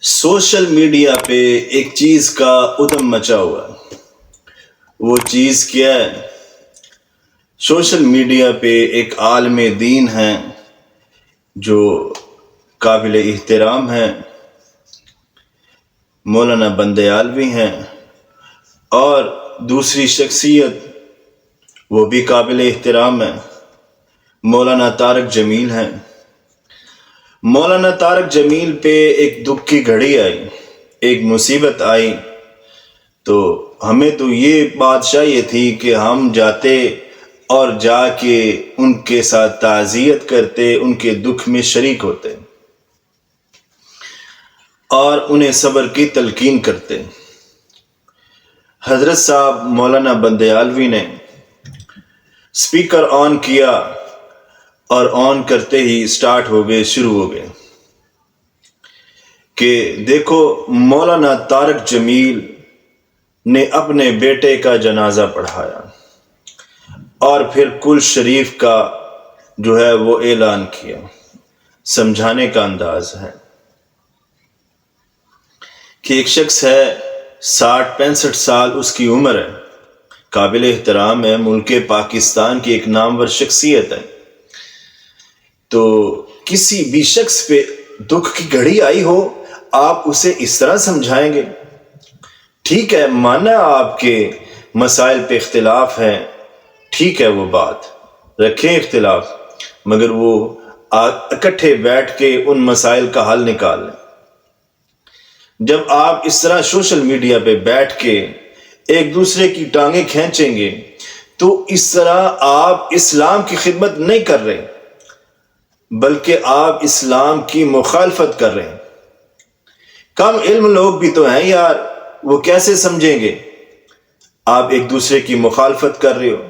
Social media پہ ایک چیز کا ادم مچا ہوا ہے۔ وہ چیز کیا ہے؟ سوشل میڈیا پہ ایک عالم دین ہے جو قابل احترام ہے، مولانا بندیالوی ہیں، اور دوسری شخصیت وہ بھی قابل احترام ہے، مولانا طارق جمیل ہیں۔ مولانا طارق جمیل پہ ایک دکھ کی گھڑی آئی، ایک مصیبت آئی، تو ہمیں تو یہ بات چاہیے تھی کہ ہم جاتے اور جا کے ان کے ساتھ تعزیت کرتے، ان کے دکھ میں شریک ہوتے اور انہیں صبر کی تلقین کرتے۔ حضرت صاحب مولانا بندیالوی نے سپیکر آن کیا اور آن کرتے ہی سٹارٹ ہو گئے، شروع ہو گئے کہ دیکھو مولانا طارق جمیل نے اپنے بیٹے کا جنازہ پڑھایا اور پھر کل شریف کا جو ہے وہ اعلان کیا۔ سمجھانے کا انداز ہے کہ ایک شخص ہے 60-65 سال اس کی عمر ہے، قابل احترام ہے، ملک پاکستان کی ایک نامور شخصیت ہے، تو کسی بھی شخص پہ دکھ کی گھڑی آئی ہو آپ اسے اس طرح سمجھائیں گے؟ ٹھیک ہے، مانا آپ کے مسائل پہ اختلاف ہے، ٹھیک ہے، وہ بات رکھیں اختلاف، مگر وہ اکٹھے بیٹھ کے ان مسائل کا حل نکال لیں۔ جب آپ اس طرح سوشل میڈیا پہ بیٹھ کے ایک دوسرے کی ٹانگیں کھینچیں گے تو اس طرح آپ اسلام کی خدمت نہیں کر رہے بلکہ آپ اسلام کی مخالفت کر رہے ہیں۔ کم علم لوگ بھی تو ہیں یار، وہ کیسے سمجھیں گے؟ آپ ایک دوسرے کی مخالفت کر رہے ہو۔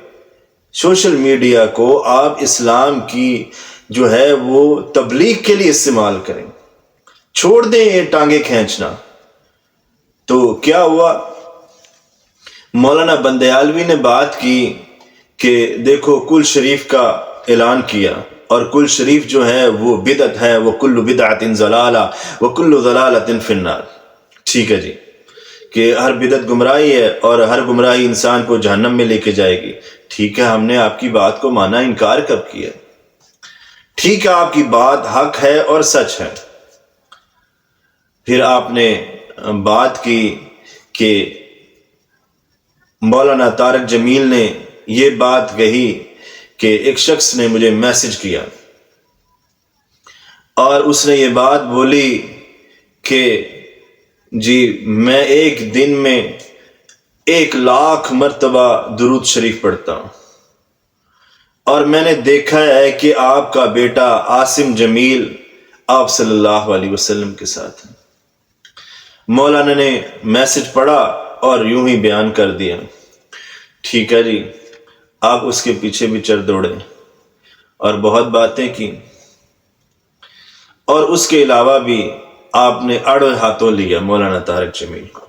سوشل میڈیا کو آپ اسلام کی جو ہے وہ تبلیغ کے لیے استعمال کریں، چھوڑ دیں یہ ٹانگیں کھینچنا۔ تو کیا ہوا؟ مولانا بندیالوی نے بات کی کہ دیکھو کل شریف کا اعلان کیا، اور کل شریف جو ہے وہ بدعت ہے، وہ کل بدعت ضلالہ و کل ضلالۃ فی النار۔ ٹھیک ہے جی، کہ ہر بدعت گمراہی ہے اور ہر گمراہی انسان کو جہنم میں لے کے جائے گی۔ ٹھیک ہے، ہم نے آپ کی بات کو مانا، انکار کب کیا؟ ٹھیک ہے، آپ کی بات حق ہے اور سچ ہے۔ پھر آپ نے بات کی کہ مولانا طارق جمیل نے یہ بات کہی کہ ایک شخص نے مجھے میسج کیا اور اس نے یہ بات بولی کہ جی میں ایک دن میں 1,00,000 مرتبہ درود شریف پڑھتا ہوں، اور میں نے دیکھا ہے کہ آپ کا بیٹا عاصم جمیل آپ صلی اللہ علیہ وسلم کے ساتھ ہے۔ مولانا نے میسج پڑھا اور یوں ہی بیان کر دیا۔ ٹھیک ہے جی، آپ اس کے پیچھے بھی چل دوڑے اور بہت باتیں کی، اور اس کے علاوہ بھی آپ نے اڑ ہاتھوں لیا مولانا طارق جمیل کو۔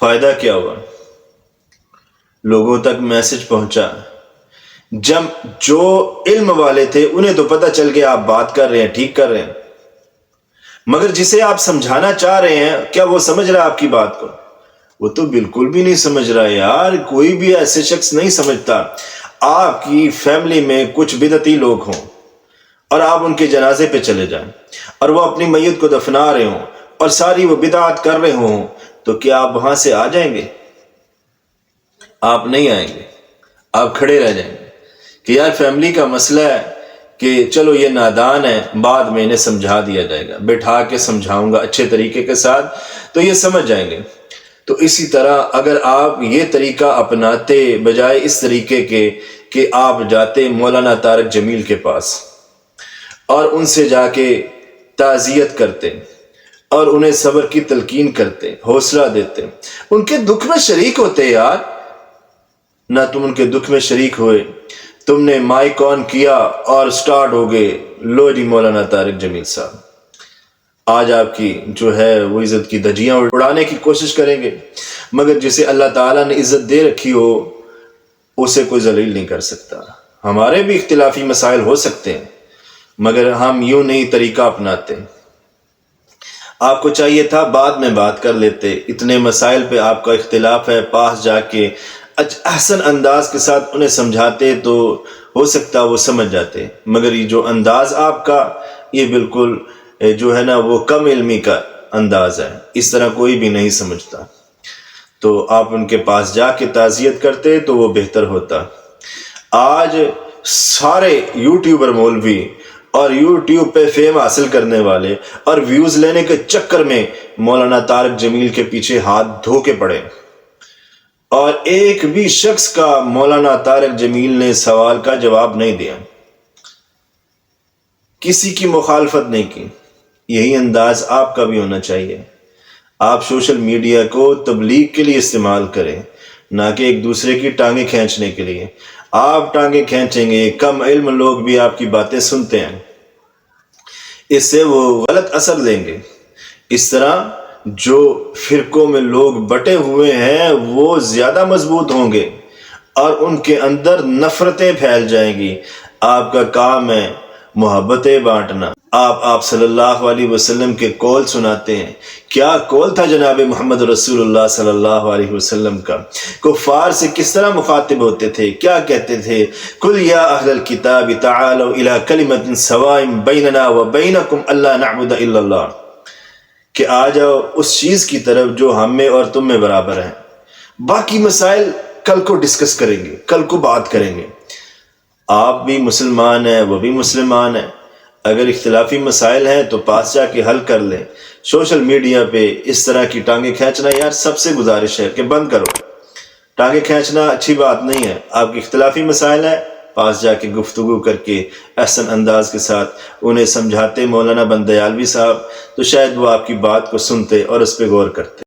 فائدہ کیا ہوا؟ لوگوں تک میسج پہنچا، جب جو علم والے تھے انہیں تو پتہ چل گیا آپ بات کر رہے ہیں، ٹھیک کر رہے ہیں، مگر جسے آپ سمجھانا چاہ رہے ہیں کیا وہ سمجھ رہا ہے آپ کی بات کو؟ وہ تو بالکل بھی نہیں سمجھ رہا یار، کوئی بھی ایسے شخص نہیں سمجھتا۔ آپ کی فیملی میں کچھ بدعتی لوگ ہوں اور آپ ان کے جنازے پہ چلے جائیں اور وہ اپنی میت کو دفنا رہے ہوں اور ساری وہ بدعات کر رہے ہوں، تو کیا آپ وہاں سے آ جائیں گے؟ آپ نہیں آئیں گے، آپ کھڑے رہ جائیں گے کہ یار فیملی کا مسئلہ ہے کہ چلو یہ نادان ہے، بعد میں انہیں سمجھا دیا جائے گا، بٹھا کے سمجھاؤں گا اچھے طریقے کے ساتھ تو یہ سمجھ جائیں گے۔ تو اسی طرح اگر آپ یہ طریقہ اپناتے بجائے اس طریقے کے کہ آپ جاتے مولانا طارق جمیل کے پاس اور ان سے جا کے تعزیت کرتے اور انہیں صبر کی تلقین کرتے، حوصلہ دیتے، ان کے دکھ میں شریک ہوتے یار، نہ تم ان کے دکھ میں شریک ہوئے، تم نے مائک آن کیا اور سٹارٹ ہو گئے، لو جی مولانا طارق جمیل صاحب آج آپ کی جو ہے وہ عزت کی دھجیاں اڑانے کی کوشش کریں گے، مگر جسے اللہ تعالیٰ نے عزت دے رکھی ہو اسے کوئی ذلیل نہیں کر سکتا۔ ہمارے بھی اختلافی مسائل ہو سکتے ہیں مگر ہم یوں نہیں طریقہ اپناتے۔ آپ کو چاہیے تھا بعد میں بات کر لیتے، اتنے مسائل پہ آپ کا اختلاف ہے، پاس جا کے احسن انداز کے ساتھ انہیں سمجھاتے تو ہو سکتا وہ سمجھ جاتے، مگر یہ جو انداز آپ کا یہ بالکل جو ہے نا وہ کم علمی کا انداز ہے، اس طرح کوئی بھی نہیں سمجھتا۔ تو آپ ان کے پاس جا کے تعزیت کرتے تو وہ بہتر ہوتا۔ آج سارے یوٹیوبر مولوی اور یوٹیوب پہ فیم حاصل کرنے والے اور ویوز لینے کے چکر میں مولانا طارق جمیل کے پیچھے ہاتھ دھو کے پڑے، اور ایک بھی شخص کا مولانا طارق جمیل نے سوال کا جواب نہیں دیا، کسی کی مخالفت نہیں کی۔ یہی انداز آپ کا بھی ہونا چاہیے۔ آپ سوشل میڈیا کو تبلیغ کے لیے استعمال کریں، نہ کہ ایک دوسرے کی ٹانگیں کھینچنے کے لیے۔ آپ ٹانگیں کھینچیں گے، کم علم لوگ بھی آپ کی باتیں سنتے ہیں، اس سے وہ غلط اثر لیں گے۔ اس طرح جو فرقوں میں لوگ بٹے ہوئے ہیں وہ زیادہ مضبوط ہوں گے اور ان کے اندر نفرتیں پھیل جائیں گی۔ آپ کا کام ہے محبتیں بانٹنا۔ آپ صلی اللہ علیہ وسلم کے قول سناتے ہیں۔ کیا قول تھا جناب محمد رسول اللہ صلی اللہ علیہ وسلم کا؟ کفار سے کس طرح مخاطب ہوتے تھے؟ کیا کہتے تھے؟ قل یا اہل الکتاب تعالوا الی کلمۃ سواء بیننا وبینکم الا نعبد الا اللہ، کہ آ جاؤ اس چیز کی طرف جو ہم میں اور تم میں برابر ہیں، باقی مسائل کل کو ڈسکس کریں گے، کل کو بات کریں گے۔ آپ بھی مسلمان ہیں، وہ بھی مسلمان ہیں، اگر اختلافی مسائل ہیں تو پاس جا کے حل کر لیں۔ سوشل میڈیا پہ اس طرح کی ٹانگیں کھینچنا یار سب سے گزارش ہے کہ بند کرو۔ ٹانگیں کھینچنا اچھی بات نہیں ہے۔ آپ کے اختلافی مسائل ہیں، پاس جا کے گفتگو کر کے احسن انداز کے ساتھ انہیں سمجھاتے مولانا بندیالوی صاحب، تو شاید وہ آپ کی بات کو سنتے اور اس پہ غور کرتے۔